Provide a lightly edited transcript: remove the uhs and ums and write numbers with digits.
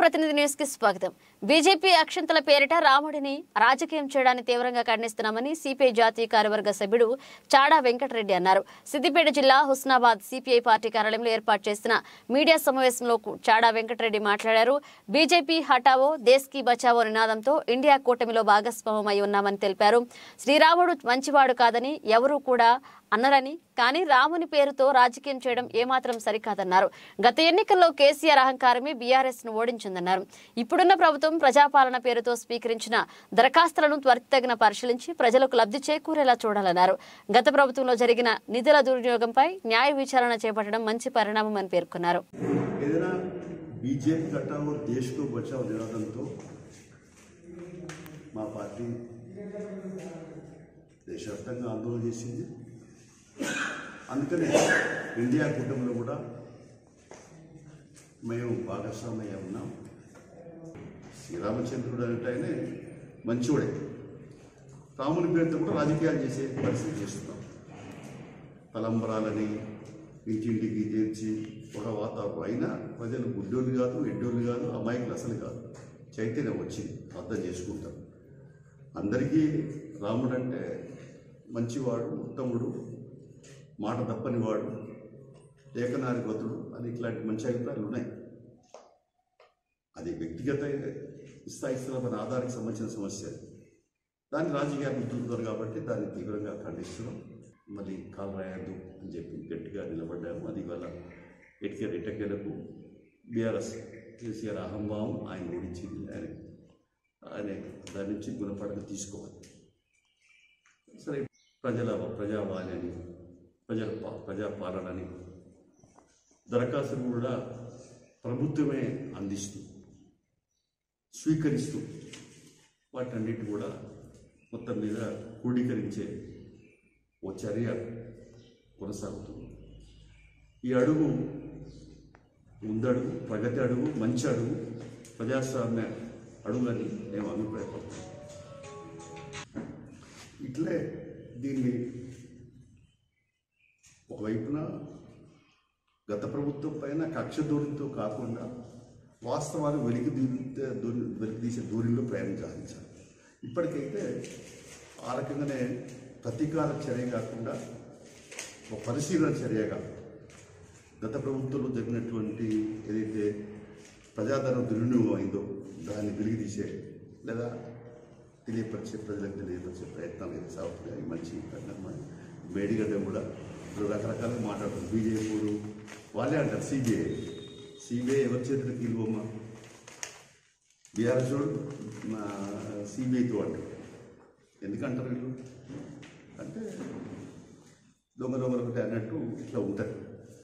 ప్రతినిధి న్యూస్ కి స్వాగతం. బీజేపీ అక్షంతల పేరిట రాముడిని రాజకీయం చేయడాన్ని తీవ్రంగా ఖండిస్తున్నామని సిపిఐ జాతీయ కార్యవర్గ సభ్యుడు చాడా వెంకటరెడ్డి అన్నారు. సిద్దిపేట జిల్లా హుస్నాబాద్ సిపిఐ పార్టీ కార్యాలయంలో ఏర్పాటు చేసిన మీడియా సమావేశంలో చాడా వెంకటరెడ్డి మాట్లాడారు. బీజేపీ హటావో దేశ్ కి బచావో నినాదంతో ఇండియా కూటమిలో భాగస్వామ్యమై ఉన్నామని తెలిపారు. శ్రీరాముడు మంచివాడు కాదని ఎవరూ కూడా అన్నరని, కానీ రాముని పేరుతో రాజకీయం చేయడం ఏమాత్రం సరికాదన్నారు. గత ఎన్నికల్లో కేసీఆర్ అహంకారమే బీఆర్ఎస్ ను ఓడించిందన్నారు. ఇప్పుడున్న ప్రభుత్వం ప్రజాపాలన పేరుతో స్వీకరించిన దరఖాస్తులను త్వరితగిన పరిశీలించి ప్రజలకు లబ్ధి చేకూరేలా చూడాలన్నారు. గత ప్రభుత్వంలో జరిగిన నిధుల దుర్వినియోగంపై న్యాయ విచారణ చేపట్టడం మంచి పరిణామమని పేర్కొన్నారు. బీజేపీ హటావో దేశ్ కో బచావో నినాదంతో మా పార్టీ దేశవ్యాప్తంగా ఆందోళన చేసింది. అందుకనే ఇండియా కూటమిలో కూడా మేము భాగస్వామ్యం ఉన్నాం. శ్రీరామచంద్రుడు అంటే ఆయనే మంచివాడే, రాముని పేరుతో కూడా రాజకీయాలు చేసే పరిస్థితి చేస్తున్నాం. తలంబరాలని ఇంటింటికి చేర్చి ఒక వాతావరణం అయినా ప్రజలు గుడ్డోళ్ళు కాదు, ఎడ్డోళ్ళు కాదు, అమాయకులు అసలు కాదు. చైతన్యం వచ్చింది, అర్థం చేసుకుంటాం. అందరికీ రాముడు అంటే మంచివాడు, ఉత్తముడు, మాట తప్పనివాడు, ఏకనాయకతుడు అని ఇట్లాంటి మంచి అభిప్రాయాలు ఉన్నాయి. అది వ్యక్తిగత స్థాయిస్తున్న ఆధారానికి సంబంధించిన సమస్య. దాన్ని రాజకీయాలు గుర్తుంటారు కాబట్టి దాన్ని తీవ్రంగా ఖండిస్తున్నాం. మళ్ళీ కాలు రాయద్దు అని చెప్పి గట్టిగా నిలబడ్డాము. అది వల్ల ఎటకేలకు బీఆర్ఎస్ కేసీఆర్ అహంభావం ఆయన ఓడించింది. ఆయన దాని నుంచి గుణపడక తీసుకోవాలి. సరే, ప్రజావాణి ప్రజాపాలనని దరఖాస్తులు కూడా ప్రభుత్వమే అందిస్తూ స్వీకరిస్తూ వాటన్నిటి కూడా మొత్తం మీద క్రోడీకరించే ఓ చర్య కొనసాగుతుంది. ఈ అడుగు ముందడుగు, ప్రగతి అడుగు, మంచి అడుగు, ప్రజాస్వామ్య అడుగులని మేము అభిప్రాయపడతాం. ఇట్లే దీన్ని ఒకవైపున గత ప్రభుత్వం పైన కక్ష ధోరణితో కాకుండా వాస్తవాలు వెలికితీసే ధోరణిలో ప్రయాణం సాగించాలి. ఇప్పటికైతే ఆ రకంగానే ప్రతీకార చర్య కాకుండా ఒక పరిశీలన చర్యగా గత ప్రభుత్వంలో జరిగినటువంటి ఏదైతే ప్రజాధనం దుర్వినియోగం అయిందో దాన్ని వెలికితీసే లేదా ప్రజలకు తెలియపరిచే ప్రయత్నాలు అయితే సాగుతున్నాయి. మంచి పరిణామం. మేడిగడ్డ కూడా ఇప్పుడు రకరకాలుగా మాట్లాడుతుంది. బీజేపీ వాళ్ళే అంటారు సిబిఐ ఎవరి చేతులకు ఇవ్వమ్మా, బీఆర్ఎస్ సిబిఐతో అంటారు. ఎందుకంటారు వీళ్ళు అంటే దొంగ ఒకటి అన్నట్టు ఇట్లా ఉంటుంది.